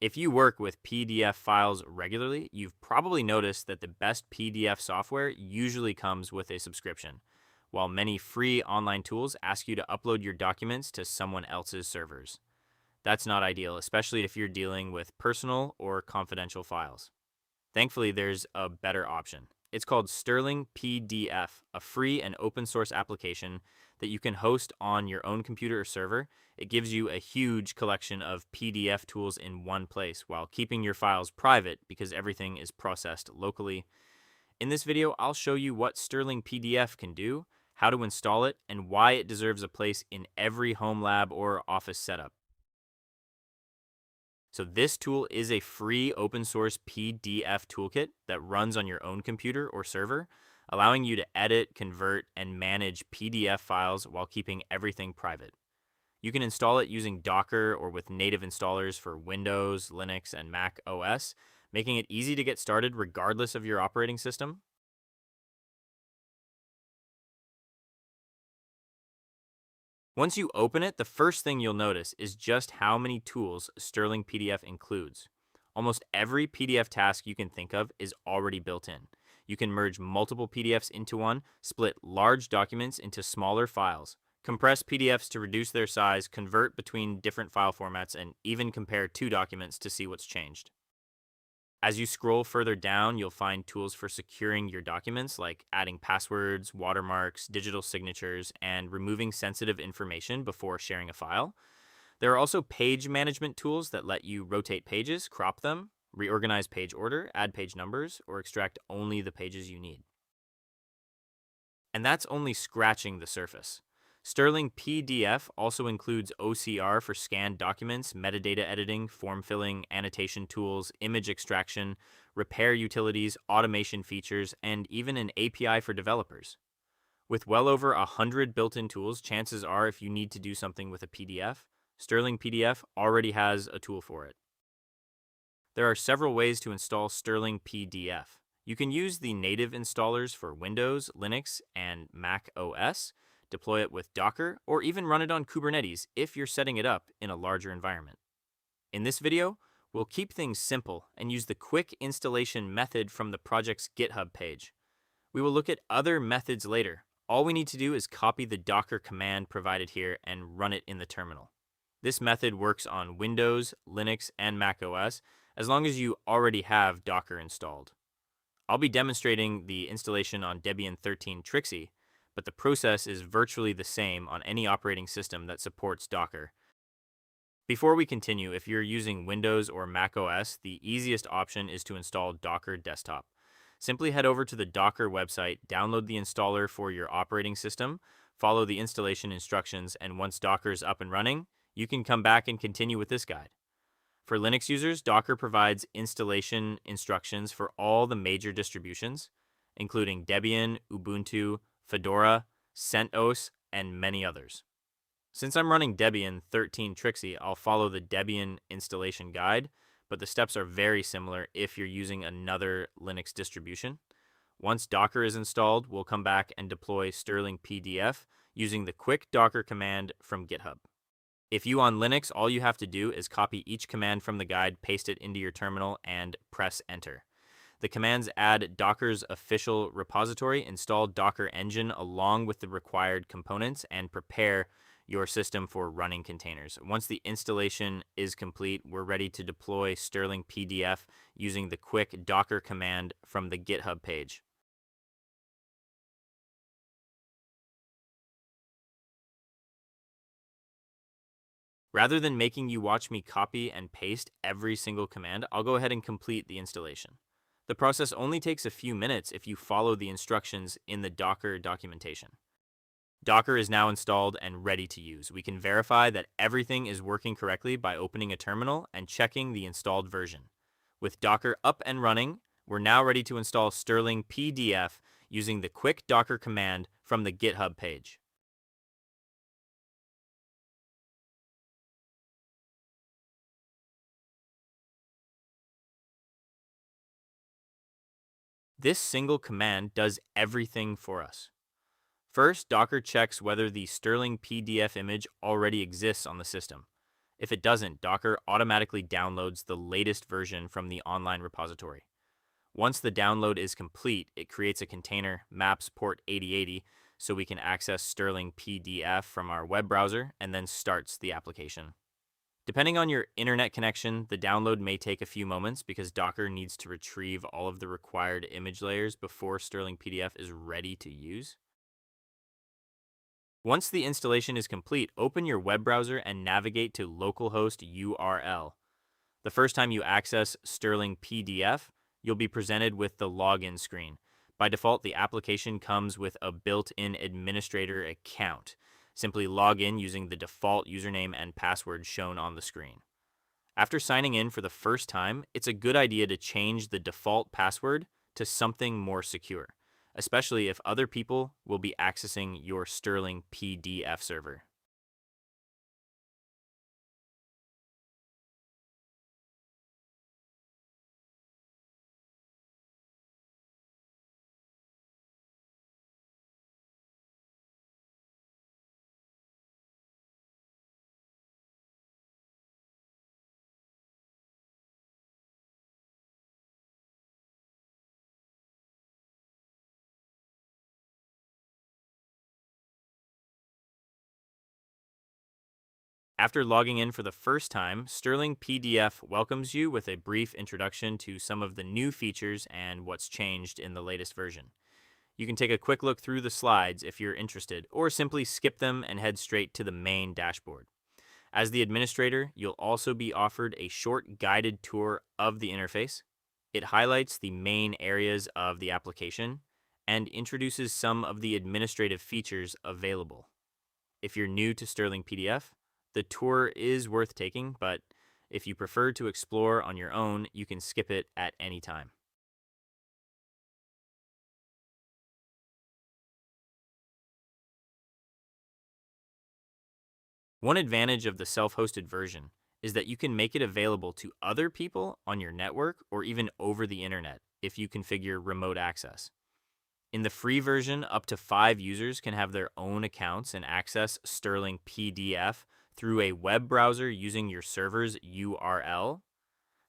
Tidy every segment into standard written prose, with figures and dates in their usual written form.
If you work with PDF files regularly, you've probably noticed that the best PDF software usually comes with a subscription, while many free online tools ask you to upload your documents to someone else's servers. That's not ideal, especially if you're dealing with personal or confidential files. Thankfully, there's a better option. It's called Stirling PDF, a free and open source application that you can host on your own computer or server. It gives you a huge collection of PDF tools in one place while keeping your files private because everything is processed locally. In this video, I'll show you what Stirling PDF can do, how to install it, and why it deserves a place in every home lab or office setup. So this tool is a free open source PDF toolkit that runs on your own computer or server, allowing you to edit, convert, and manage PDF files while keeping everything private. You can install it using Docker or with native installers for Windows, Linux, and Mac OS, making it easy to get started regardless of your operating system. Once you open it, the first thing you'll notice is just how many tools Stirling PDF includes. Almost every PDF task you can think of is already built in. You can merge multiple PDFs into one, split large documents into smaller files, compress PDFs to reduce their size, convert between different file formats, and even compare two documents to see what's changed. As you scroll further down, you'll find tools for securing your documents like adding passwords, watermarks, digital signatures, and removing sensitive information before sharing a file. There are also page management tools that let you rotate pages, crop them, reorganize page order, add page numbers, or extract only the pages you need. And that's only scratching the surface. Stirling PDF also includes OCR for scanned documents, metadata editing, form filling, annotation tools, image extraction, repair utilities, automation features, and even an API for developers. With well over 100 built-in tools, chances are if you need to do something with a PDF, Stirling PDF already has a tool for it. There are several ways to install Stirling PDF. You can use the native installers for Windows, Linux, and Mac OS, deploy it with Docker, or even run it on Kubernetes if you're setting it up in a larger environment. In this video, we'll keep things simple and use the quick installation method from the project's GitHub page. We will look at other methods later. All we need to do is copy the Docker command provided here and run it in the terminal. This method works on Windows, Linux, and Mac OS as long as you already have Docker installed. I'll be demonstrating the installation on Debian 13 Trixie, but the process is virtually the same on any operating system that supports Docker. Before we continue, if you're using Windows or Mac OS, the easiest option is to install Docker Desktop. Simply head over to the Docker website, download the installer for your operating system, follow the installation instructions, and once Docker is up and running, you can come back and continue with this guide. For Linux users, Docker provides installation instructions for all the major distributions, including Debian, Ubuntu, Fedora, CentOS, and many others. Since I'm running Debian 13 Trixie, I'll follow the Debian installation guide, but the steps are very similar if you're using another Linux distribution. Once Docker is installed, we'll come back and deploy Stirling PDF using the quick Docker command from GitHub. If you on Linux, all you have to do is copy each command from the guide, paste it into your terminal, and press enter. The commands add Docker's official repository, install Docker Engine along with the required components, and prepare your system for running containers. Once the installation is complete, we're ready to deploy Stirling PDF using the quick Docker command from the GitHub page. Rather than making you watch me copy and paste every single command, I'll go ahead and complete the installation. The process only takes a few minutes if you follow the instructions in the Docker documentation. Docker is now installed and ready to use. We can verify that everything is working correctly by opening a terminal and checking the installed version. With Docker up and running, we're now ready to install Stirling PDF using the quick Docker command from the GitHub page. This single command does everything for us. First, Docker checks whether the Stirling PDF image already exists on the system. If it doesn't, Docker automatically downloads the latest version from the online repository. Once the download is complete, it creates a container, maps port 8080, so we can access Stirling PDF from our web browser, and then starts the application. Depending on your internet connection, the download may take a few moments because Docker needs to retrieve all of the required image layers before Stirling PDF is ready to use. Once the installation is complete, open your web browser and navigate to localhost URL. The first time you access Stirling PDF, you'll be presented with the login screen. By default, the application comes with a built-in administrator account. Simply log in using the default username and password shown on the screen. After signing in for the first time, it's a good idea to change the default password to something more secure, especially if other people will be accessing your Stirling PDF server. After logging in for the first time, Stirling PDF welcomes you with a brief introduction to some of the new features and what's changed in the latest version. You can take a quick look through the slides if you're interested, or simply skip them and head straight to the main dashboard. As the administrator, you'll also be offered a short guided tour of the interface. It highlights the main areas of the application and introduces some of the administrative features available. If you're new to Stirling PDF, the tour is worth taking, but if you prefer to explore on your own, you can skip it at any time. One advantage of the self-hosted version is that you can make it available to other people on your network or even over the internet if you configure remote access. In the free version, up to 5 users can have their own accounts and access Stirling PDF through a web browser using your server's URL.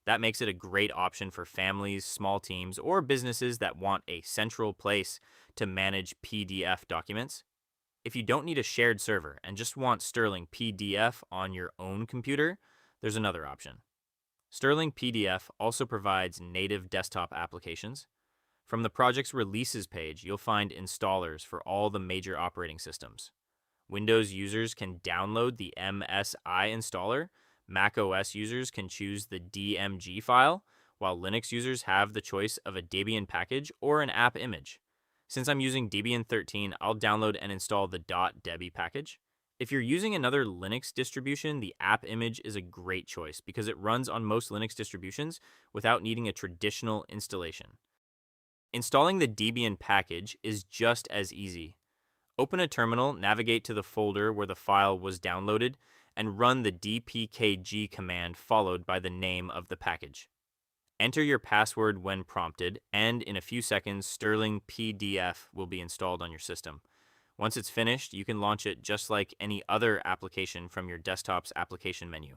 That makes it a great option for families, small teams, or businesses that want a central place to manage PDF documents. If you don't need a shared server and just want Stirling PDF on your own computer, there's another option. Stirling PDF also provides native desktop applications. From the project's releases page, you'll find installers for all the major operating systems. Windows users can download the MSI installer, macOS users can choose the DMG file, while Linux users have the choice of a Debian package or an app image. Since I'm using Debian 13, I'll download and install the .debi package. If you're using another Linux distribution, the app image is a great choice because it runs on most Linux distributions without needing a traditional installation. Installing the Debian package is just as easy. Open a terminal, navigate to the folder where the file was downloaded, and run the dpkg command followed by the name of the package. Enter your password when prompted, and in a few seconds, Stirling PDF will be installed on your system. Once it's finished, you can launch it just like any other application from your desktop's application menu.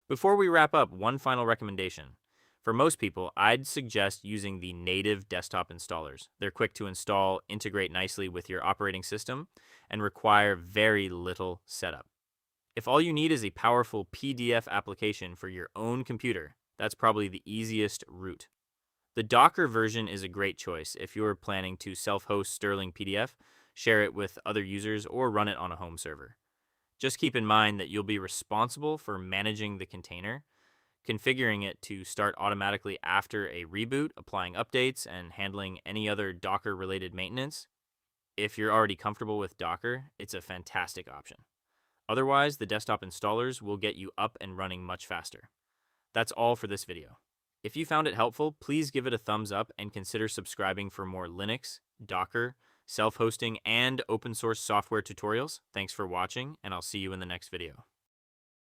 Before we wrap up, one final recommendation. For most people, I'd suggest using the native desktop installers. They're quick to install, integrate nicely with your operating system, and require very little setup. If all you need is a powerful PDF application for your own computer, that's probably the easiest route. The Docker version is a great choice if you're planning to self-host Stirling PDF, share it with other users, or run it on a home server. Just keep in mind that you'll be responsible for managing the container, configuring it to start automatically after a reboot, applying updates, and handling any other Docker-related maintenance. If you're already comfortable with Docker, it's a fantastic option. Otherwise, the desktop installers will get you up and running much faster. That's all for this video. If you found it helpful, please give it a thumbs up and consider subscribing for more Linux, Docker, self-hosting, and open source software tutorials. Thanks for watching, and I'll see you in the next video.